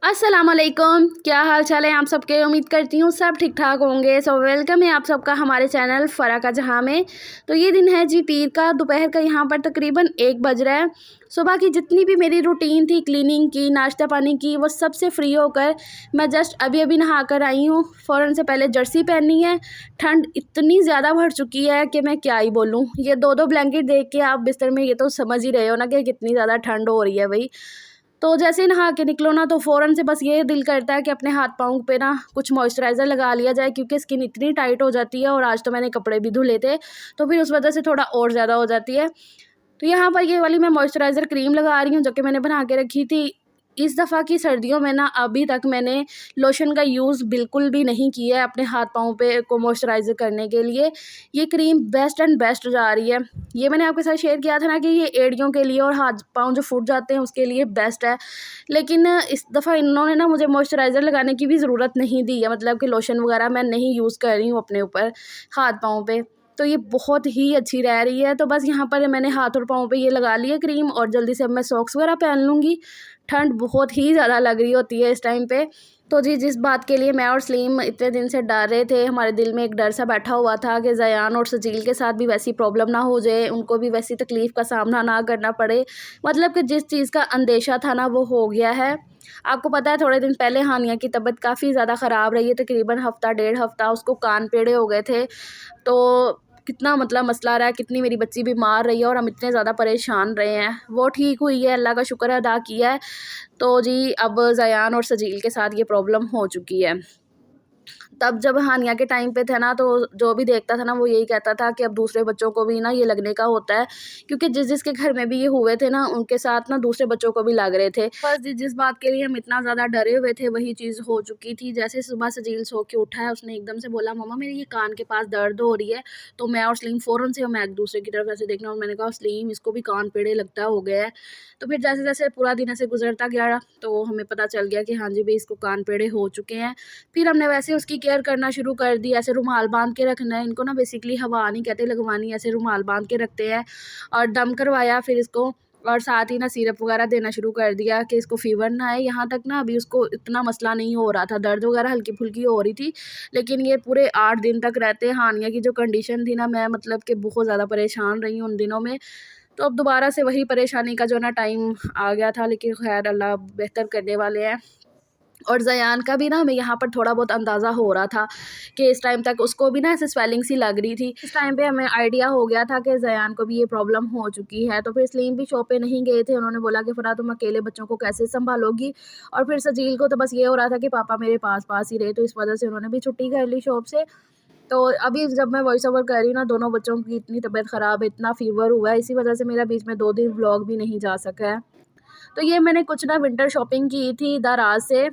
अस्सलामुअलैकुम, क्या हाल चाल है आप सबके। उम्मीद करती हूँ सब ठीक ठाक होंगे। सो वेलकम है आप सबका हमारे चैनल फ़रा का जहाँ में। तो ये दिन है जी पीर का, दोपहर का यहाँ पर तकरीबन 1 बज रहा है। सुबह की जितनी भी मेरी रूटीन थी, क्लीनिंग की, नाश्ता पानी की, वो सबसे फ्री होकर मैं जस्ट अभी अभी नहा कर आई हूँ। फ़ौरन से पहले जर्सी पहननी है। ठंड इतनी ज़्यादा बढ़ चुकी है कि मैं क्या ही बोलूँ। ये 2-2 ब्लैंकेट देख के आप बिस्तर में ये तो समझ ही रहे हो ना कि कितनी ज़्यादा ठंड हो रही है भाई। तो जैसे ही नहा के निकलो ना तो फ़ौरन से बस ये दिल करता है कि अपने हाथ पाँव पे ना कुछ मॉइस्चराइज़र लगा लिया जाए, क्योंकि स्किन इतनी टाइट हो जाती है। और आज तो मैंने कपड़े भी धुले थे, तो फिर उस वजह से थोड़ा और ज़्यादा हो जाती है। तो यहाँ पर ये वाली मैं मॉइस्चराइज़र क्रीम लगा रही हूँ, जो कि मैंने बना के रखी थी। इस दफ़ा की सर्दियों में ना अभी तक मैंने लोशन का यूज़ बिल्कुल भी नहीं किया है अपने हाथ पाँव पे को मॉइस्चराइज़ करने के लिए। ये क्रीम बेस्ट एंड बेस्ट जा रही है। ये मैंने आपके साथ शेयर किया था ना कि ये एड़ियों के लिए और हाथ पाँव जो फूट जाते हैं उसके लिए बेस्ट है। लेकिन इस दफ़ा इन्होंने ना मुझे मॉइस्चराइज़र लगाने की भी ज़रूरत नहीं दी है, मतलब कि लोशन वगैरह मैं नहीं यूज़ कर रही हूँ अपने ऊपर हाथ पाँव पे। तो ये बहुत ही अच्छी रह रही है। तो बस यहाँ पर मैंने हाथ और पाँव पे ये लगा ली है क्रीम, और जल्दी से अब मैं सॉक्स वगैरह पहन लूँगी। ठंड बहुत ही ज़्यादा लग रही होती है इस टाइम पे। तो जी, जिस बात के लिए मैं और सलीम इतने दिन से डर रहे थे, हमारे दिल में एक डर सा बैठा हुआ था कि ज़यान और सजील के साथ भी वैसी प्रॉब्लम ना हो जाए, उनको भी वैसी तकलीफ़ का सामना ना करना पड़े। मतलब कि जिस चीज़ का अंदेशा था ना वो हो गया है। आपको पता है थोड़े दिन पहले हानिया की तबीयत काफ़ी ज़्यादा ख़राब रही है, तकरीबन हफ़्ता डेढ़ हफ़्ता उसको कान टेढ़े हो गए थे। तो कितना मतलब मसला रहा है, कितनी मेरी बच्ची बीमार रही है और हम इतने ज़्यादा परेशान रहे हैं। वो ठीक हुई है, अल्लाह का शुक्र अदा किया है। तो जी, अब ज़यान और सजील के साथ ये प्रॉब्लम हो चुकी है। तब जब हानिया के टाइम पे थे ना, तो जो भी देखता था ना वो यही कहता था कि अब दूसरे बच्चों को भी ना ये लगने का होता है, क्योंकि जिसके घर में भी ये हुए थे ना उनके साथ ना दूसरे बच्चों को भी लग रहे थे। बस जिस बात के लिए हम इतना ज़्यादा डरे हुए थे वही चीज़ हो चुकी थी। जैसे सुबह सजील सो के उठा है, उसने एकदम से बोला, मम्मा मेरे ये कान के पास दर्द हो रही है। तो मैं और सलीम फ़ौरन से हम एक दूसरे की तरफ ऐसे देखना, और मैंने कहा सलीम इसको भी कान पेड़े लगता हो गया है। तो फिर जैसे जैसे पूरा दिन ऐसे गुजरता गया तो हमें पता चल गया कि हाँ जी भाई, इसको कान पेड़े हो चुके हैं। फिर हमने वैसे उसकी केयर करना शुरू कर दी। ऐसे रुमाल बांध के रखना है इनको ना, बेसिकली हवा नहीं कहते लगवानी, ऐसे रुमाल बांध के रखते हैं। और दम करवाया फिर इसको, और साथ ही ना सिरप वगैरह देना शुरू कर दिया कि इसको फ़ीवर ना आए। यहाँ तक ना अभी उसको इतना मसला नहीं हो रहा था, दर्द वगैरह हल्की-फुल्की हो रही थी। लेकिन ये पूरे 8 दिन तक रहते हानिया की जो कंडीशन थी ना, मैं मतलब कि बहुत ज़्यादा परेशान रही हूँ उन दिनों में। तो अब दोबारा से वही परेशानी का जो ना टाइम आ गया था, लेकिन ख़ैर अल्लाह बेहतर करने वाले हैं। और ज़यान का भी ना हमें यहाँ पर थोड़ा बहुत अंदाज़ा हो रहा था कि इस टाइम तक उसको भी ना ऐसे स्वेलिंग सी लग रही थी। इस टाइम पे हमें आइडिया हो गया था कि ज़यान को भी ये प्रॉब्लम हो चुकी है। तो फिर सलीम भी शॉप पे नहीं गए थे, उन्होंने बोला कि फ़रा तुम अकेले बच्चों को कैसे सँभालोगी। और फिर सजील को तो बस ये हो रहा था कि पापा मेरे पास-पास ही रहे, तो इस वजह से उन्होंने भी छुट्टी कर ली शॉप से। तो अभी जब मैं वॉइस ओवर कर रही हूँ ना, दोनों बच्चों की इतनी तबीयत ख़राब है, इतना फ़ीवर हुआ है, इसी वजह से मेरा बीच में 2 दिन व्लॉग भी नहीं जा सका है। तो ये मैंने कुछ ना विंटर शॉपिंग की थी दराज़ से।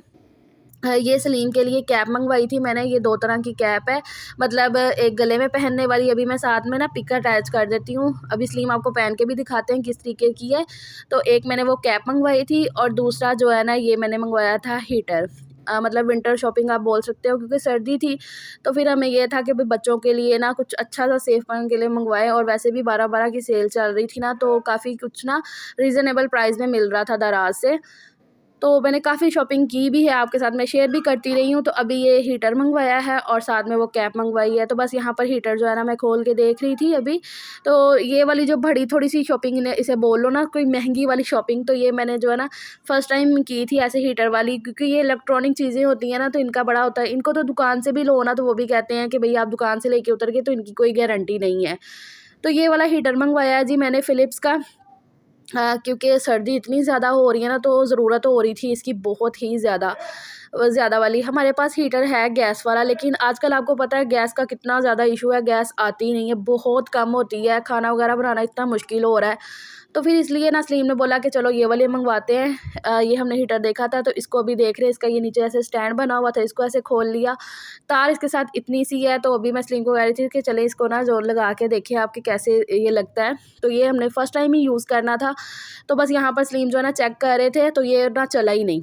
ये सलीम के लिए कैप मँगवाई थी मैंने। ये 2 तरह की कैप है, मतलब एक गले में पहनने वाली, अभी मैं साथ में ना पिक अटैच कर देती हूँ। अभी सलीम आपको पहन के भी दिखाते हैं किस तरीके की है। तो एक मैंने वो कैप मँगवाई थी, और दूसरा जो है ना ये मैंने मँगवाया था हीटर। मतलब विंटर शॉपिंग आप बोल सकते हो, क्योंकि सर्दी थी तो फिर हमें ये था कि भाई बच्चों के लिए ना कुछ अच्छा सा सेफ पन के लिए मँगवाएँ, और वैसे भी 12-12 की सेल चल रही थी ना, तो काफ़ी कुछ ना रीज़नेबल प्राइस में मिल रहा था दराज़ से। तो मैंने काफ़ी शॉपिंग की भी है, आपके साथ मैं शेयर भी करती रही हूँ। तो अभी ये हीटर मँगवाया है और साथ में वो कैप मँगवाई है। तो बस यहाँ पर हीटर जो है ना मैं खोल के देख रही थी अभी। तो ये वाली जो बड़ी थोड़ी-सी शॉपिंग इन्हें इसे बोल लो ना, कोई महँगी वाली शॉपिंग, तो ये मैंने जो है ना फर्स्ट टाइम की थी ऐसे हीटर वाली, क्योंकि ये इलेक्ट्रॉनिक चीज़ें होती हैं ना तो इनका बड़ा होता है। इनको तो दुकान से भी लो ना तो वो भी कहते हैं कि भई आप दुकान से लेके उतर गए, तो इनकी कोई गारंटी नहीं है। तो ये वाला हीटर मँगवाया है जी मैंने फ़िलिप्स का। क्योंकि सर्दी इतनी ज़्यादा हो रही है ना, तो ज़रूरत हो रही थी इसकी बहुत ही ज़्यादा। ज़्यादा वाली हमारे पास हीटर है गैस वाला, लेकिन आजकल आपको पता है गैस का कितना ज़्यादा इशू है, गैस आती ही नहीं है, बहुत कम होती है, खाना वगैरह बनाना इतना मुश्किल हो रहा है। तो फिर इसलिए ना सलीम ने बोला कि चलो ये वाले मंगवाते हैं। ये हमने हीटर देखा था तो इसको अभी देख रहे हैं, इसका ये नीचे ऐसे स्टैंड बना हुआ था, इसको ऐसे खोल लिया। तार इसके साथ इतनी सी है, तो अभी मैं सलीम को कह रही थी कि चले इसको ना जोर लगा के देखें आपके कैसे ये लगता है। तो ये हमने फर्स्ट टाइम ही यूज़ करना था। तो बस यहाँ पर सलीम जो है ना चेक कर रहे थे, तो ये ना चला ही नहीं।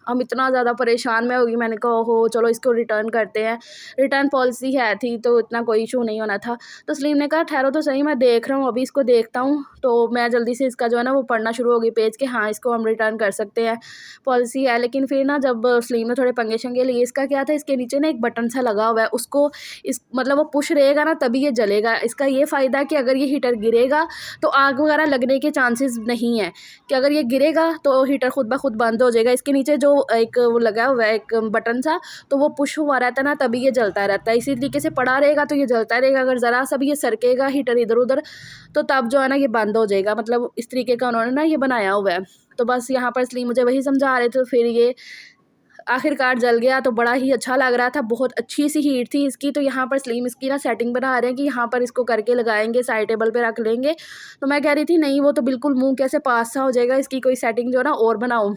हम इतना ज़्यादा परेशान मैं होगी, मैंने कहा ओहो चलो इसको रिटर्न करते हैं, रिटर्न पॉलिसी है थी तो इतना कोई इशू नहीं होना था। तो सलीम ने कहा ठहरो तो सही, मैं देख रहा हूँ, अभी इसको देखता हूँ। तो मैं जल्दी से इसका जो है ना वो पढ़ना शुरू हो गई पेज के, हाँ इसको हम रिटर्न कर सकते हैं, पॉलिसी है। लेकिन फिर ना जब सलीम ने थोड़े पंगे शंगे लिए, इसका क्या था, इसके नीचे ना एक बटन सा लगा हुआ है, उसको इस मतलब वो पुश रहेगा ना तभी ये जलेगा। इसका ये फ़ायदा है कि अगर ये हीटर गिरेगा तो आग वगैरह लगने के चांसेस नहीं है, कि अगर ये गिरेगा तो हीटर खुद ब खुद बंद हो जाएगा। इसके नीचे जो एक वो लगा हुआ है एक बटन सा, तो वो पुश हुआ रहता है ना तभी ये जलता रहता है। इसी तरीके से पड़ा रहेगा तो ये जलता रहेगा, अगर ज़रा सा भी ये सरकेगा हीटर इधर उधर तो तब जो है ना ये बंद हो जाएगा। मतलब इस तरीके का उन्होंने ना ये बनाया हुआ है। तो बस यहाँ पर सलीम मुझे वही समझा रहे थे, तो फिर ये आखिरकार जल गया। तो बड़ा ही अच्छा लग रहा था, बहुत अच्छी सी हीट थी इसकी। तो यहाँ पर सलीम इसकी ना सेटिंग बना रहे हैं कि यहाँ पर इसको करके लगाएंगे, साइड टेबल पे रख लेंगे। तो मैं कह रही थी नहीं वो तो बिल्कुल मुंह कैसे पास सा हो जाएगा, इसकी कोई सेटिंग जो है ना और बनाओ।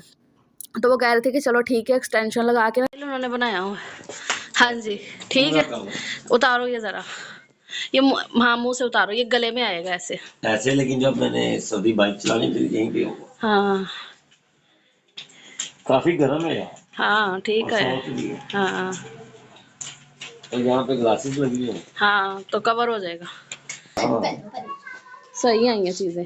तो वो कह रहे थे कि चलो ठीक है, एक्सटेंशन लगा के ना उन्होंने बनाया हुआ। हाँ जी ठीक है, उतारो ये ज़रा, ये हाँ मुँह से उतारो, ये गले में आएगा ऐसे ऐसे। लेकिन जब मैंने सऊदी बाइक चलानी थी यहीं पे हाँ काफी गर्म है यार। हाँ ठीक है हाँ और यहाँ पे ग्लासेस लगी है। हाँ तो कवर हो जाएगा। हाँ। सही आई हैं चीज़ें।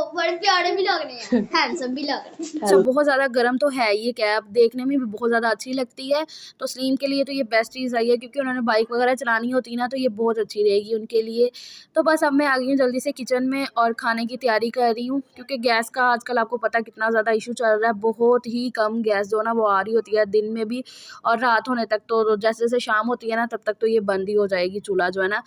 बड़े प्यारे भी लग रहे हैं, हैंडसम भी लग रहे हैं। तो बहुत ज़्यादा गर्म तो है ये कैब, देखने में भी बहुत ज़्यादा अच्छी लगती है। तो सलीम के लिए तो ये बेस्ट चीज़ आई है, क्योंकि उन्होंने बाइक वगैरह चलानी होती है ना तो ये बहुत अच्छी रहेगी उनके लिए। तो बस अब मैं आ गई हूँ जल्दी से किचन में और खाने की तैयारी कर रही हूँ, क्योंकि गैस का आजकल आपको पता कितना ज़्यादा इशू चल रहा है। बहुत ही कम गैस जो ना वो आ रही होती है दिन में भी, और रात होने तक तो जैसे जैसे शाम होती है ना तब तक तो ये बंद ही हो जाएगी चूल्हा जो है ना।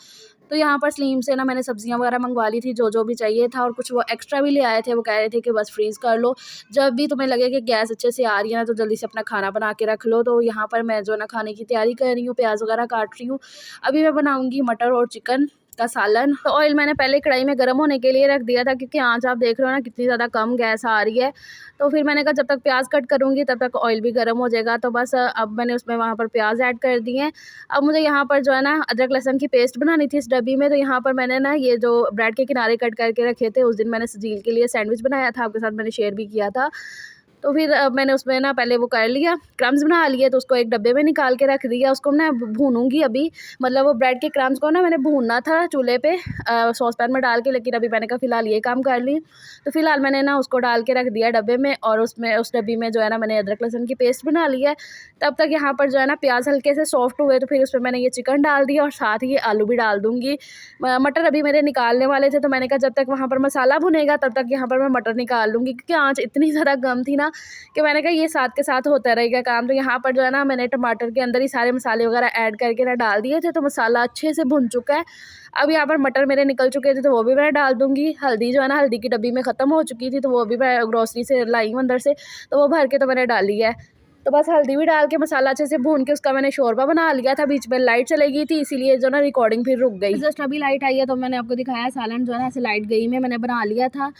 तो यहाँ पर सलीम से ना मैंने सब्जियां वगैरह मंगवा ली थी, जो भी चाहिए था, और कुछ वो एक्स्ट्रा भी ले आए थे। वो कह रहे थे कि बस फ्रीज़ कर लो, जब भी तुम्हें लगे कि गैस अच्छे से आ रही है ना तो जल्दी से अपना खाना बना के रख लो। तो यहाँ पर मैं जो है ना खाने की तैयारी कर रही हूँ, प्याज वगैरह काट रही हूँ। अभी मैं बनाऊँगी मटर और चिकन का सालन। तो ऑयल मैंने पहले कढ़ाई में गर्म होने के लिए रख दिया था, क्योंकि आँच आप देख रहे हो ना कितनी ज़्यादा कम गैस आ रही है। तो फिर मैंने कहा जब तक प्याज कट करूँगी तब तक ऑयल भी गर्म हो जाएगा। तो बस अब मैंने उसमें वहाँ पर प्याज ऐड कर दिए हैं। अब मुझे यहाँ पर जो है ना अदरक लहसुन की पेस्ट बनानी थी इस डब्बी में। तो यहाँ पर मैंने ना ये जो ब्रेड के किनारे कट करके रखे थे, उस दिन मैंने सजील के लिए सैंडविच बनाया था, आपके साथ मैंने शेयर भी किया था। तो फिर मैंने उसमें ना पहले वो कर लिया, क्रम्स बना लिए, तो उसको एक डब्बे में निकाल के रख दिया। उसको मैं भूनूंगी अभी, मतलब वो ब्रेड के क्रम्स को ना मैंने भूनना था चूल्हे पे सॉस पैन में डाल के, लेकिन अभी मैंने कहा फ़िलहाल ये काम कर ली। तो फिलहाल मैंने ना उसको डाल के रख दिया डब्बे में, और उसमें उस डब्बी में जो है ना मैंने अदरक लहसुन की पेस्ट बना ली है। तब तक यहाँ पर जो है ना प्याज हल्के से सॉफ्ट हुए, तो फिर उसमें मैंने ये चिकन डाल दिया और साथ ही आलू भी डाल दूँगी। मटर अभी मेरे निकालने वाले थे, तो मैंने कहा जब तक वहाँ पर मसाला भुनेगा तब तक यहाँ पर मैं मटर निकाल लूँगी, क्योंकि आँच इतनी ज़्यादा कम थी ना कि मैंने कहा ये साथ के साथ होता रहेगा काम। तो यहाँ पर जो है ना मैंने टमाटर के अंदर ही सारे मसाले वगैरह ऐड करके ना डाल दिए थे, तो मसाला अच्छे से भुन चुका है। अब यहाँ पर मटर मेरे निकल चुके थे, तो वो भी मैं डाल दूँगी। हल्दी जो है ना हल्दी की डब्बी में ख़त्म हो चुकी थी, तो वो भी मैं ग्रोसरी से लाई हूँ अंदर से, तो वो भर के तो मैंने डाली है। तो बस हल्दी भी डाल के मसाला अच्छे से भून के उसका मैंने शोरबा बना लिया था। बीच में लाइट चली गई थी, इसीलिए जो ना रिकॉर्डिंग फिर रुक गई। जस्ट अभी लाइट आई है तो मैंने आपको दिखाया सालन जो है ना ऐसे लाइट गई में मैंने बना लिया था।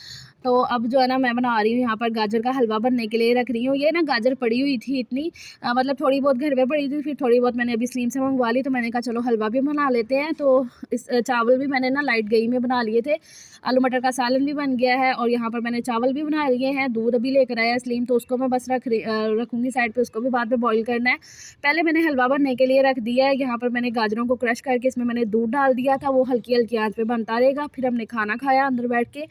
तो अब जो है ना मैं बना रही हूँ यहाँ पर गाजर का हलवा बनने के लिए रख रही हूँ। ये ना गाजर पड़ी हुई थी इतनी, मतलब थोड़ी बहुत घर में पड़ी थी, फिर थोड़ी बहुत मैंने अभी सलीम से मंगवा ली। तो मैंने कहा चलो हलवा भी बना लेते हैं। तो इस चावल भी मैंने ना लाइट गई में बना लिए थे। आलू मटर का सालन भी बन गया है, और यहाँ पर मैंने चावल भी बना लिए हैं। दूध अभी लेकर आया सलीम, तो उसको मैं बस रखूँगी साइड पर, उसको भी बाद में बॉईल करना है। पहले मैंने हलवा बनने के लिए रख दिया है। यहाँ पर मैंने गाजरों को क्रश करके इसमें मैंने दूध डाल दिया था, वो हल्की हल्की आंच पे बनता रहेगा। फिर हमने खाना खाया अंदर बैठ के,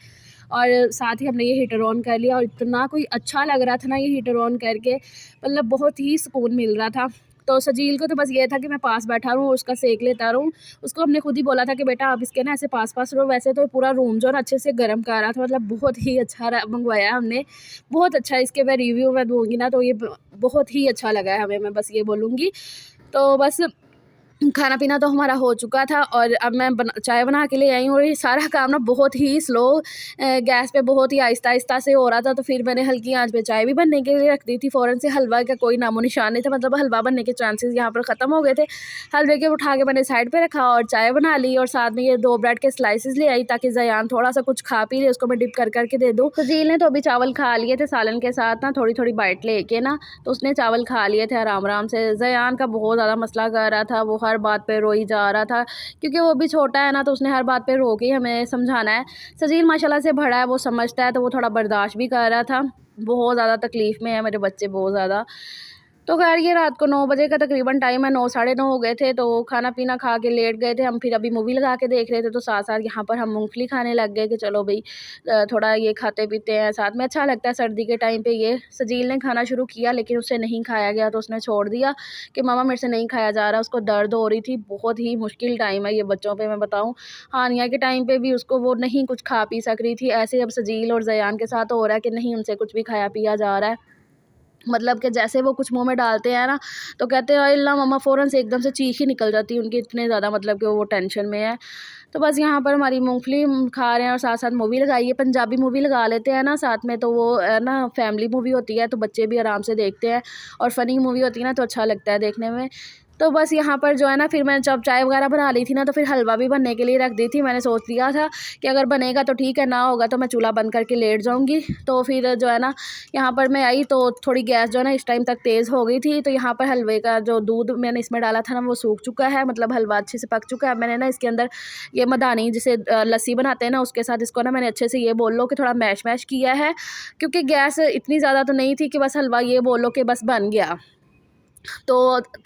और साथ ही हमने ये हीटर ऑन कर लिया। और इतना कोई अच्छा लग रहा था ना ये हीटर ऑन करके, मतलब बहुत ही सुकून मिल रहा था। तो सजील को तो बस ये था कि मैं पास बैठा रहूँ, उसका सेक लेता रहूँ। उसको हमने खुद ही बोला था कि बेटा आप इसके ना ऐसे पास पास रहो। वैसे तो पूरा रूम जो है अच्छे से गर्म कर रहा था, मतलब बहुत ही अच्छा मंगवाया हमने, बहुत अच्छा। इसके मैं रिव्यू मैं दूँगी ना तो ये बहुत ही अच्छा लगा है हमें, मैं बस ये बोलूँगी। तो बस खाना पीना तो हमारा हो चुका था, और अब मैं चाय बना के ले आई हूँ। और ये सारा काम ना बहुत ही स्लो गैस पे बहुत ही आहिस्ता आहिस्ता से हो रहा था। तो फिर मैंने हल्की आंच पे चाय भी बनने के लिए रख दी थी फ़ौरन से। हलवा का कोई नामो निशान नहीं था, मतलब हलवा बनने के चांसेस यहाँ पर ख़त्म हो गए थे। हलवे के उठा के मैंने साइड पर रखा और चाय बना ली, और साथ में ये 2 ब्रेड के स्लाइसेस ले आई ताकि ज़यान थोड़ा सा कुछ खा पी ले, उसको मैं डिप कर करके दे दूँ। तो झील ने तो अभी चावल खा लिए थे सालन के साथ ना, थोड़ी थोड़ी बाइट लेके ना, तो उसने चावल खा लिए थे आराम आराम से। ज़यान का बहुत ज़्यादा मसला कर रहा था, वो हर बात पे रोई जा रहा था, क्योंकि वो भी छोटा है ना, तो उसने हर बात पे रो के हमें समझाना है। सजील माशाल्लाह से बड़ा है, वो समझता है, तो वो थोड़ा बर्दाश्त भी कर रहा था। बहुत ज़्यादा तकलीफ़ में है मेरे बच्चे, बहुत ज़्यादा। तो खैर ये रात को 9 बजे का तकरीबन टाइम है, 9 साढ़े 9 हो गए थे, तो खाना पीना खा के लेट गए थे हम। फिर अभी मूवी लगा के देख रहे थे, तो साथ-साथ यहाँ पर हम मूँगफली खाने लग गए कि चलो भई थोड़ा ये खाते पीते हैं साथ में, अच्छा लगता है सर्दी के टाइम पे ये। सजील ने खाना शुरू किया लेकिन उससे नहीं खाया गया, तो उसने छोड़ दिया कि मम्मा मेरे से नहीं खाया जा रहा। उसको दर्द हो रही थी, बहुत ही मुश्किल टाइम है ये बच्चों पे, मैं बताऊँ। हानिया के टाइम पे भी उसको वो नहीं कुछ खा पी सक रही थी, ऐसे अब सजील और ज़यान के साथ हो रहा है कि नहीं उनसे कुछ भी खाया पिया जा रहा है। मतलब कि जैसे वो कुछ मुँह में डालते हैं ना, तो कहते हैं अल्लाह मम्मा, फ़ौरन से एकदम से चीख ही निकल जाती है उनकी, इतने ज़्यादा मतलब कि वो टेंशन में है। तो बस यहाँ पर हमारी मूँगफली खा रहे हैं और साथ-साथ मूवी लगाई है। पंजाबी मूवी लगा लेते हैं ना साथ में, तो वो ना फैमिली मूवी होती है, तो बच्चे भी आराम से देखते हैं, और फ़नी मूवी होती है ना, तो अच्छा लगता है देखने में। तो बस यहाँ पर जो है ना, फिर मैं जब चाय वगैरह बना ली थी ना, तो फिर हलवा भी बनने के लिए रख दी थी। मैंने सोच लिया था कि अगर बनेगा तो ठीक है, ना होगा तो मैं चूल्हा बंद करके लेट जाऊँगी। तो फिर जो है ना, यहाँ पर मैं आई तो थोड़ी गैस जो है ना इस टाइम तक तेज़ हो गई थी। तो यहाँ पर हलवे का जो दूध मैंने इसमें डाला था ना, वो सूख चुका है, मतलब हलवा अच्छे से पक चुका है। अब मैंने ना इसके अंदर ये मदानी जिसे लस्सी बनाते हैं ना, उसके साथ इसको ना मैंने अच्छे से ये बोल लो कि थोड़ा मैश किया है, क्योंकि गैस इतनी ज़्यादा तो नहीं थी कि बस हलवा ये बोल लो कि बस बन गया। तो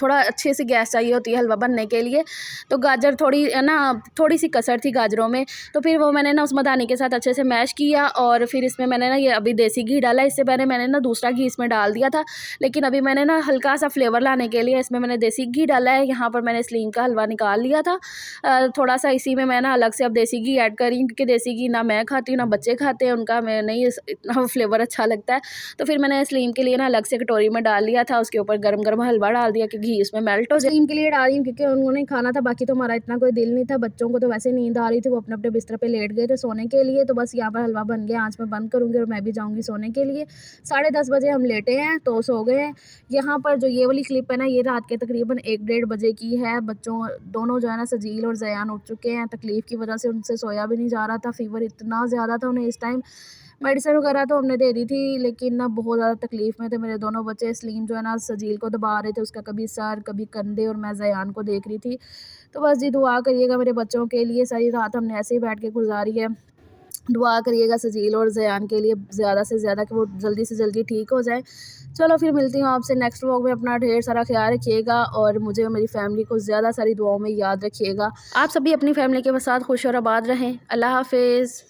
थोड़ा अच्छे से गैस चाहिए होती है हलवा बनने के लिए। तो गाजर थोड़ी है ना, थोड़ी सी कसर थी गाजरों में, तो फिर वो मैंने ना उस मदानी के साथ अच्छे से मैश किया, और फिर इसमें मैंने ना ये अभी देसी घी डाला। इससे पहले मैंने ना दूसरा घी इसमें डाल दिया था, लेकिन अभी मैंने ना हल्का सा फ्लेवर लाने के लिए इसमें मैंने देसी घी डाला है। यहाँ पर मैंने स्लीम का हलवा निकाल लिया था। थोड़ा सा इसी में मैं ना अलग से अब देसी घी ऐड कर रही हूँ, क्योंकि देसी घी ना मैं खाती हूँ ना बच्चे खाते हैं, उनका मैं नहीं इतना फ्लेवर अच्छा लगता है। तो फिर मैंने स्लीम के लिए ना अलग से कटोरी में डाल लिया था, उसके ऊपर गरम गरम हलवा डाल दिया कि घी इसमें मेल्ट हो जाए। स्लीम के लिए डाल रही हूँ क्योंकि उन्होंने खाना था, बाकी तो हमारा इतना कोई दिल नहीं था। बच्चों को तो वैसे नींद आ रही थी, वो अपने अपने बिस्तर पे लेट गए थे सोने के लिए। तो बस यहाँ पर हलवा बन गया, आँच में बंद करूँगी और मैं भी जाऊँगी सोने के लिए। 10:30 बजे हम लेटे हैं, तो सो गए हैं। यहाँ पर जो ये वाली क्लिप है ना, ये रात के तकरीबन 1-1:30 बजे की है। बच्चों दोनों जो है ना, सजील और ज़यान उठ चुके हैं। तकलीफ़ की वजह से उनसे सोया भी नहीं जा रहा था, फ़ीवर इतना ज़्यादा था उन्हें इस टाइम। मेडिसिन वगैरह तो हमने दे दी थी, लेकिन ना बहुत ज़्यादा तकलीफ़ में थे मेरे दोनों बच्चे। सलीम जो है ना सजील को दबा रहे थे, उसका कभी सर कभी कंधे, और मैं ज़यान को देख रही थी। तो बस जी दुआ करिएगा मेरे बच्चों के लिए। सारी रात हमने ऐसे ही बैठ के गुजारी है। दुआ करिएगा सजील और ज़यान के लिए ज़्यादा से ज़्यादा, कि वो जल्दी से जल्दी ठीक हो जाएँ। चलो फिर मिलती हूँ आपसे नेक्स्ट व्लॉग में। अपना ढेर सारा ख्याल रखिएगा, और मुझे और मेरी फैमिली को ज़्यादा सारी दुआओं में याद रखिएगा। आप सभी अपनी फैमिली के साथ खुश और आबाद रहें। अल्लाह हाफ़िज़।